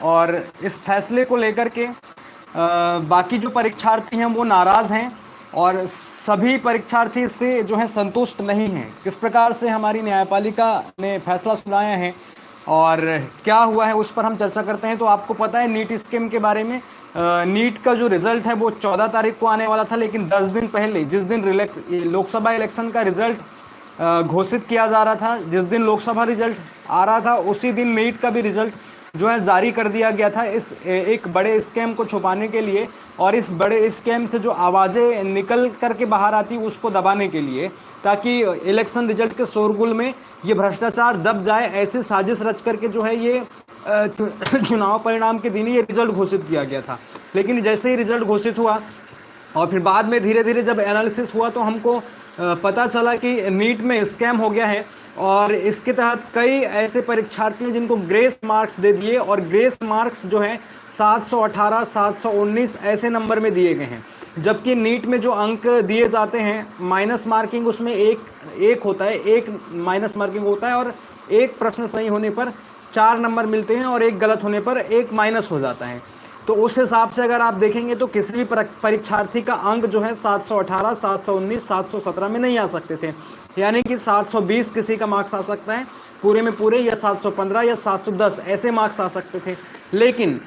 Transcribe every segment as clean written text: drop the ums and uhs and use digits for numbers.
और इस फैसले को लेकर के बाकी जो परीक्षार्थी हैं वो नाराज़ हैं और सभी परीक्षार्थी इससे जो है संतुष्ट नहीं हैं। किस प्रकार से हमारी न्यायपालिका ने फैसला सुनाया है और क्या हुआ है उस पर हम चर्चा करते हैं। तो आपको पता है नीट स्कीम के बारे में, नीट का जो रिज़ल्ट है वो 14 तारीख को आने वाला था, लेकिन 10 दिन पहले जिस दिन लोकसभा इलेक्शन का रिज़ल्ट घोषित किया जा रहा था, जिस दिन लोकसभा रिजल्ट आ रहा था उसी दिन नीट का भी रिजल्ट जो है जारी कर दिया गया था इस एक बड़े स्कैम को छुपाने के लिए और इस बड़े स्कैम से जो आवाज़ें निकल करके बाहर आती उसको दबाने के लिए, ताकि इलेक्शन रिजल्ट के शोरगुल में ये भ्रष्टाचार दब जाए। ऐसी साजिश रच करके जो है ये चुनाव परिणाम के दिन ही ये रिजल्ट घोषित किया गया था। लेकिन जैसे ही रिजल्ट घोषित हुआ और फिर बाद में धीरे धीरे जब एनालिसिस हुआ तो हमको पता चला कि नीट में स्कैम हो गया है और इसके तहत कई ऐसे परीक्षार्थी हैं जिनको ग्रेस मार्क्स दे दिए और ग्रेस मार्क्स जो है 718, 719 ऐसे नंबर में दिए गए हैं। जबकि नीट में जो अंक दिए जाते हैं माइनस मार्किंग उसमें एक होता है, एक माइनस मार्किंग होता है और एक प्रश्न सही होने पर 4 नंबर मिलते हैं और एक गलत होने पर 1 माइनस हो जाता है। तो उस हिसाब से अगर आप देखेंगे तो किसी भी परीक्षार्थी का अंक जो है 718, 719, 717 में नहीं आ सकते थे, यानी कि 720 किसी का मार्क्स आ सकता है पूरे में पूरे, या 715 या 710 ऐसे मार्क्स आ सकते थे। लेकिन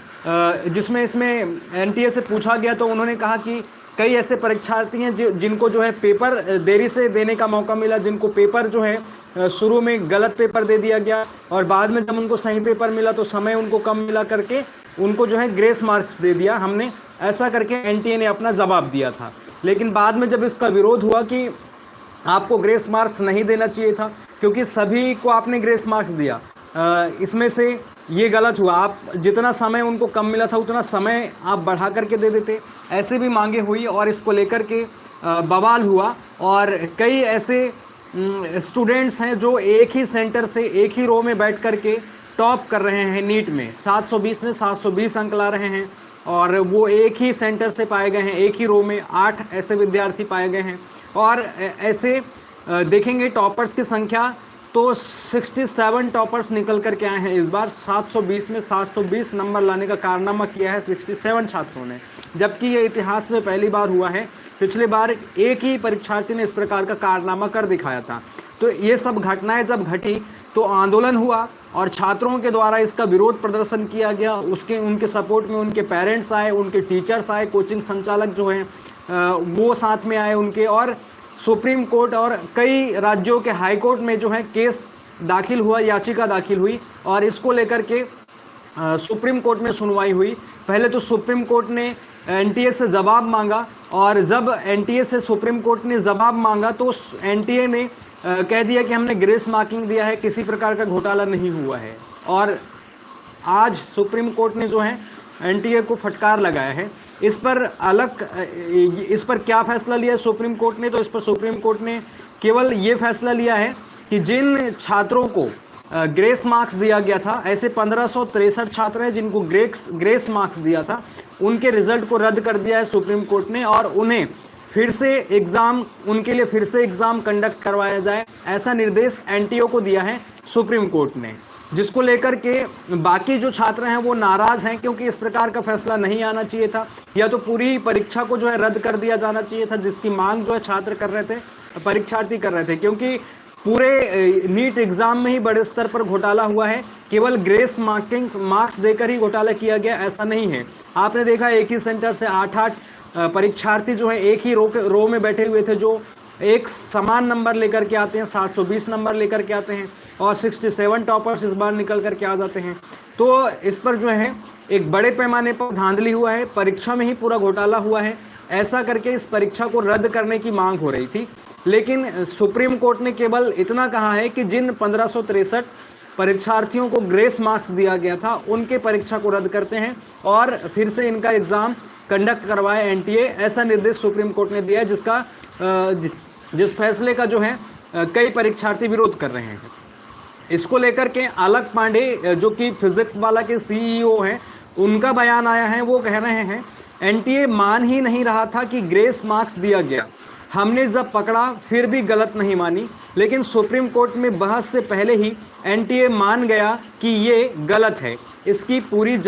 जिसमें इसमें एनटीए से पूछा गया तो उन्होंने कहा कि कई ऐसे परीक्षार्थी हैं जिनको जो है पेपर देरी से देने का मौका मिला, जिनको पेपर जो है शुरू में गलत पेपर दे दिया गया और बाद में जब उनको सही पेपर मिला तो समय उनको कम मिला करके उनको जो है ग्रेस मार्क्स दे दिया हमने, ऐसा करके एनटीए ने अपना जवाब दिया था। लेकिन बाद में जब इसका विरोध हुआ कि आपको ग्रेस मार्क्स नहीं देना चाहिए था क्योंकि सभी को आपने ग्रेस मार्क्स दिया, इसमें से ये गलत हुआ, आप जितना समय उनको कम मिला था उतना समय आप बढ़ा करके दे देते, ऐसे भी मांगे हुई और इसको लेकर के बवाल हुआ। और कई ऐसे स्टूडेंट्स हैं जो एक ही सेंटर से एक ही रो में बैठ करके टॉप कर रहे हैं नीट में, 720 में 720 अंक ला रहे हैं और वो एक ही सेंटर से पाए गए हैं, एक ही रो में 8 ऐसे विद्यार्थी पाए गए हैं। और ऐसे देखेंगे टॉपर्स की संख्या तो 67 टॉपर्स निकल कर के आए हैं इस बार। 720 में 720 नंबर लाने का कारनामा किया है 67 छात्रों ने, जबकि ये इतिहास में पहली बार हुआ है। पिछले बार एक ही परीक्षार्थी ने इस प्रकार का कारनामा कर दिखाया था। तो ये सब घटनाएं जब घटी तो आंदोलन हुआ और छात्रों के द्वारा इसका विरोध प्रदर्शन किया गया। उनके सपोर्ट में उनके पेरेंट्स आए, उनके टीचर्स आए, कोचिंग संचालक जो हैं वो साथ में आए उनके, और सुप्रीम कोर्ट और कई राज्यों के हाई कोर्ट में जो है केस दाखिल हुआ, याचिका दाखिल हुई और इसको लेकर के सुप्रीम कोर्ट में सुनवाई हुई। पहले तो सुप्रीम कोर्ट ने एनटीए से जवाब मांगा और जब एनटीए से सुप्रीम कोर्ट ने जवाब मांगा तो एनटीए ने कह दिया कि हमने ग्रेस मार्किंग दिया है, किसी प्रकार का घोटाला नहीं हुआ है। और आज सुप्रीम कोर्ट ने जो है एनटीए को फटकार लगाया है। इस पर क्या फैसला लिया है सुप्रीम कोर्ट ने? तो इस पर सुप्रीम कोर्ट ने केवल ये फैसला लिया है कि जिन छात्रों को ग्रेस मार्क्स दिया गया था, ऐसे 1563 छात्र हैं जिनको ग्रेस मार्क्स दिया था, उनके रिजल्ट को रद्द कर दिया है सुप्रीम कोर्ट ने और उन्हें उनके लिए फिर से एग्ज़ाम कंडक्ट करवाया जाए, ऐसा निर्देश एनटीए को दिया है सुप्रीम कोर्ट ने। जिसको लेकर के बाकी जो छात्र हैं वो नाराज़ हैं क्योंकि इस प्रकार का फैसला नहीं आना चाहिए था, या तो पूरी परीक्षा को जो है रद्द कर दिया जाना चाहिए था, जिसकी मांग जो है छात्र कर रहे थे, परीक्षार्थी कर रहे थे। क्योंकि पूरे नीट एग्ज़ाम में ही बड़े स्तर पर घोटाला हुआ है, केवल ग्रेस मार्क्स देकर ही घोटाला किया गया ऐसा नहीं है। आपने देखा एक ही सेंटर से 8-8 परीक्षार्थी जो है एक ही रो में बैठे हुए थे, जो एक समान नंबर लेकर के आते हैं, 720 नंबर लेकर के आते हैं और 67 टॉपर्स इस बार निकल कर के आ जाते हैं। तो इस पर जो है एक बड़े पैमाने पर धांधली हुआ है, परीक्षा में ही पूरा घोटाला हुआ है, ऐसा करके इस परीक्षा को रद्द करने की मांग हो रही थी। लेकिन सुप्रीम कोर्ट ने केवल इतना कहा है कि जिन 1563 परीक्षार्थियों को ग्रेस मार्क्स दिया गया था उनके परीक्षा को रद्द करते हैं और फिर से इनका एग्ज़ाम कंडक्ट करवाए एनटीए, ऐसा निर्देश सुप्रीम कोर्ट ने दिया है, जिस फैसले का जो है कई परीक्षार्थी विरोध कर रहे हैं। इसको लेकर के अलक पांडे जो कि फिजिक्स वाला के सीईओ हैं, उनका बयान आया है। वो कह रहे हैं एनटीए मान ही नहीं रहा था कि ग्रेस मार्क्स दिया गया, हमने जब पकड़ा फिर भी गलत नहीं मानी, लेकिन सुप्रीम कोर्ट में बहस से पहले ही एनटीए मान गया कि ये गलत है। इसकी पूरी